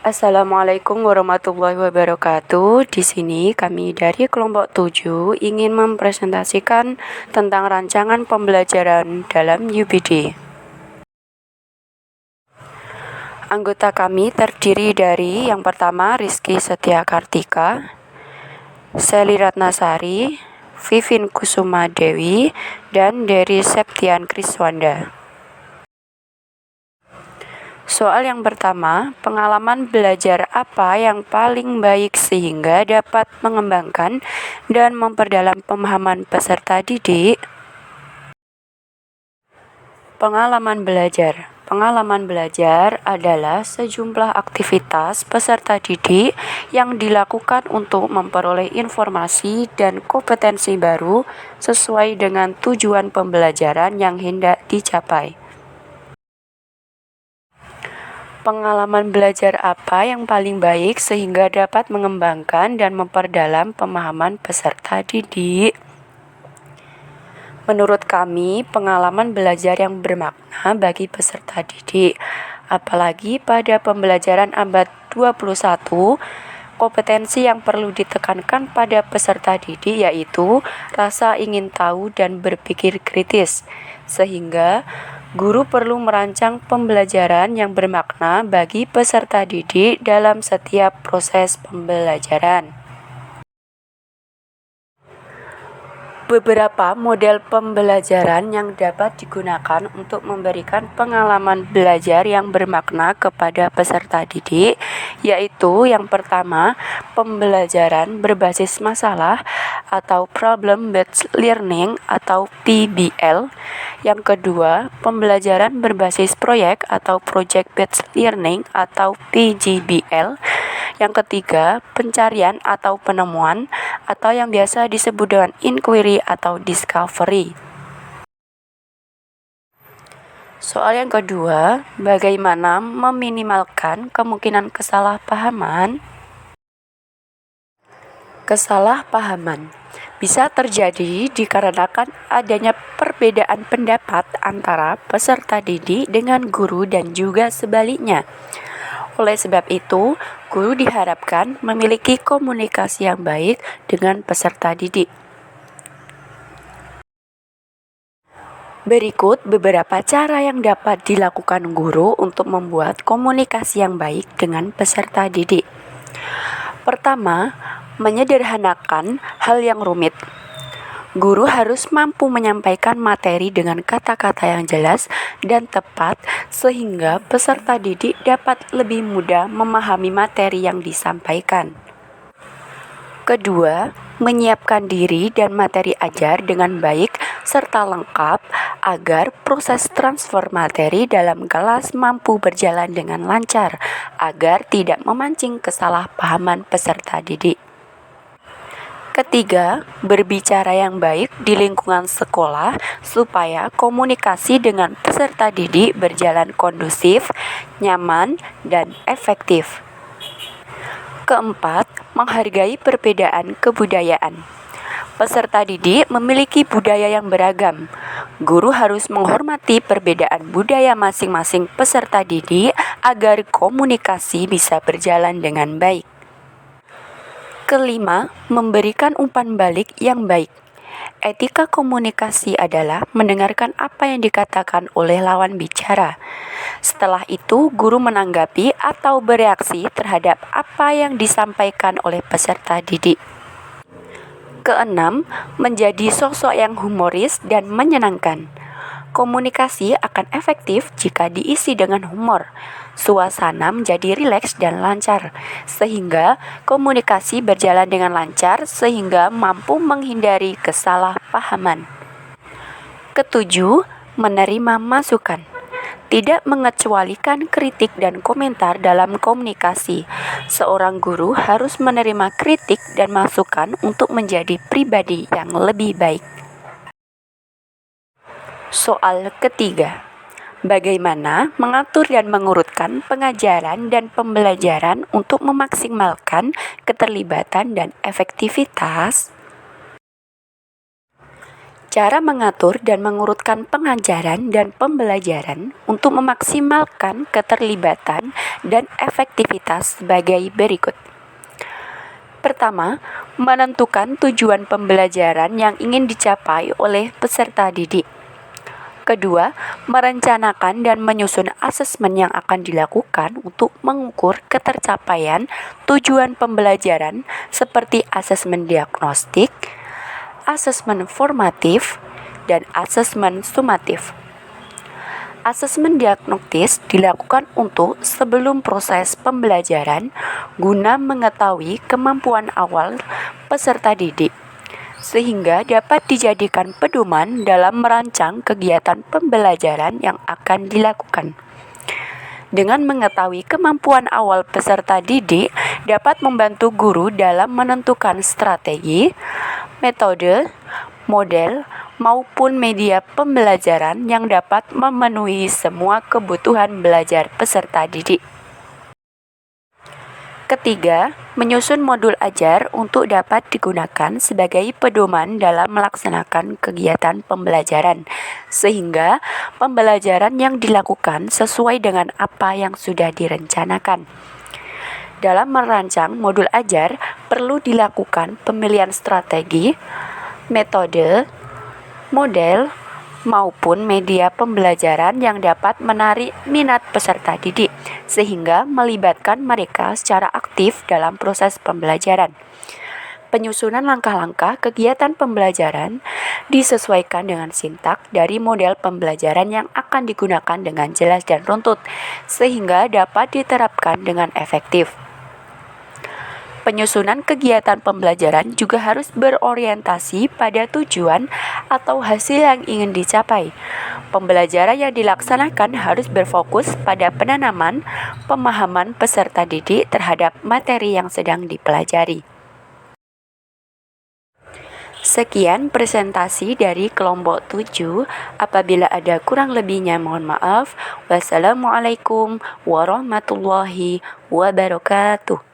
Assalamualaikum warahmatullahi wabarakatuh. Di sini kami dari kelompok 7 ingin mempresentasikan tentang rancangan pembelajaran dalam UPD. Anggota kami terdiri dari yang pertama Rizky Setia Kartika, Seli Ratnasari, Vivin Kusuma Dewi, dan Dery Septian Kriswanda. Soal yang pertama, pengalaman belajar apa yang paling baik sehingga dapat mengembangkan dan memperdalam pemahaman peserta didik? Pengalaman belajar. Pengalaman belajar adalah sejumlah aktivitas peserta didik yang dilakukan untuk memperoleh informasi dan kompetensi baru sesuai dengan tujuan pembelajaran yang hendak dicapai. Pengalaman belajar apa yang paling baik sehingga dapat mengembangkan dan memperdalam pemahaman peserta didik? Menurut kami, pengalaman belajar yang bermakna bagi peserta didik, apalagi pada pembelajaran abad 21, kompetensi yang perlu ditekankan pada peserta didik yaitu rasa ingin tahu dan berpikir kritis, sehingga guru perlu merancang pembelajaran yang bermakna bagi peserta didik dalam setiap proses pembelajaran. Beberapa model pembelajaran yang dapat digunakan untuk memberikan pengalaman belajar yang bermakna kepada peserta didik, yaitu yang pertama, pembelajaran berbasis masalah atau Problem Based Learning atau PBL. Yang kedua, pembelajaran berbasis proyek atau Project Based Learning atau PJBL. Yang ketiga, pencarian atau penemuan atau yang biasa disebut dengan inquiry atau discovery. Soal yang kedua, bagaimana meminimalkan kemungkinan kesalahpahaman? Kesalahpahaman bisa terjadi dikarenakan adanya perbedaan pendapat antara peserta didik dengan guru dan juga sebaliknya. Oleh sebab itu, guru diharapkan memiliki komunikasi yang baik dengan peserta didik. Berikut beberapa cara yang dapat dilakukan guru untuk membuat komunikasi yang baik dengan peserta didik. Pertama, menyederhanakan hal yang rumit. Guru harus mampu menyampaikan materi dengan kata-kata yang jelas dan tepat sehingga peserta didik dapat lebih mudah memahami materi yang disampaikan. Kedua, menyiapkan diri dan materi ajar dengan baik serta lengkap agar proses transfer materi dalam kelas mampu berjalan dengan lancar agar tidak memancing kesalahpahaman peserta didik. Ketiga, berbicara yang baik di lingkungan sekolah supaya komunikasi dengan peserta didik berjalan kondusif, nyaman, dan efektif. Keempat, menghargai perbedaan kebudayaan. Peserta didik memiliki budaya yang beragam. Guru harus menghormati perbedaan budaya masing-masing peserta didik agar komunikasi bisa berjalan dengan baik. Kelima, memberikan umpan balik yang baik. Etika komunikasi adalah mendengarkan apa yang dikatakan oleh lawan bicara. Setelah itu, guru menanggapi atau bereaksi terhadap apa yang disampaikan oleh peserta didik. Keenam, menjadi sosok yang humoris dan menyenangkan. Komunikasi akan efektif jika diisi dengan humor. Suasana menjadi rileks dan lancar, sehingga komunikasi berjalan dengan lancar sehingga mampu menghindari kesalahpahaman. Ketujuh, menerima masukan. Tidak mengecualikan kritik dan komentar dalam komunikasi. Seorang guru harus menerima kritik dan masukan untuk menjadi pribadi yang lebih baik. Soal ketiga, bagaimana mengatur dan mengurutkan pengajaran dan pembelajaran untuk memaksimalkan keterlibatan dan efektivitas? Cara mengatur dan mengurutkan pengajaran dan pembelajaran untuk memaksimalkan keterlibatan dan efektivitas sebagai berikut. Pertama, menentukan tujuan pembelajaran yang ingin dicapai oleh peserta didik. Kedua, merencanakan dan menyusun asesmen yang akan dilakukan untuk mengukur ketercapaian tujuan pembelajaran seperti asesmen diagnostik, asesmen formatif, dan asesmen sumatif. Asesmen diagnostis dilakukan untuk sebelum proses pembelajaran guna mengetahui kemampuan awal peserta didik, sehingga dapat dijadikan pedoman dalam merancang kegiatan pembelajaran yang akan dilakukan. Dengan mengetahui kemampuan awal peserta didik dapat membantu guru dalam menentukan strategi, metode, model, maupun media pembelajaran yang dapat memenuhi semua kebutuhan belajar peserta didik. Ketiga, menyusun modul ajar untuk dapat digunakan sebagai pedoman dalam melaksanakan kegiatan pembelajaran, sehingga pembelajaran yang dilakukan sesuai dengan apa yang sudah direncanakan. Dalam merancang modul ajar, perlu dilakukan pemilihan strategi, metode, model, maupun media pembelajaran yang dapat menarik minat peserta didik, sehingga melibatkan mereka secara aktif dalam proses pembelajaran. Penyusunan langkah-langkah kegiatan pembelajaran disesuaikan dengan sintak dari model pembelajaran yang akan digunakan dengan jelas dan runtut, sehingga dapat diterapkan dengan efektif. Penyusunan kegiatan pembelajaran juga harus berorientasi pada tujuan atau hasil yang ingin dicapai. Pembelajaran yang dilaksanakan harus berfokus pada penanaman pemahaman peserta didik terhadap materi yang sedang dipelajari. Sekian presentasi dari kelompok 7. Apabila ada kurang lebihnya mohon maaf. Wassalamualaikum warahmatullahi wabarakatuh.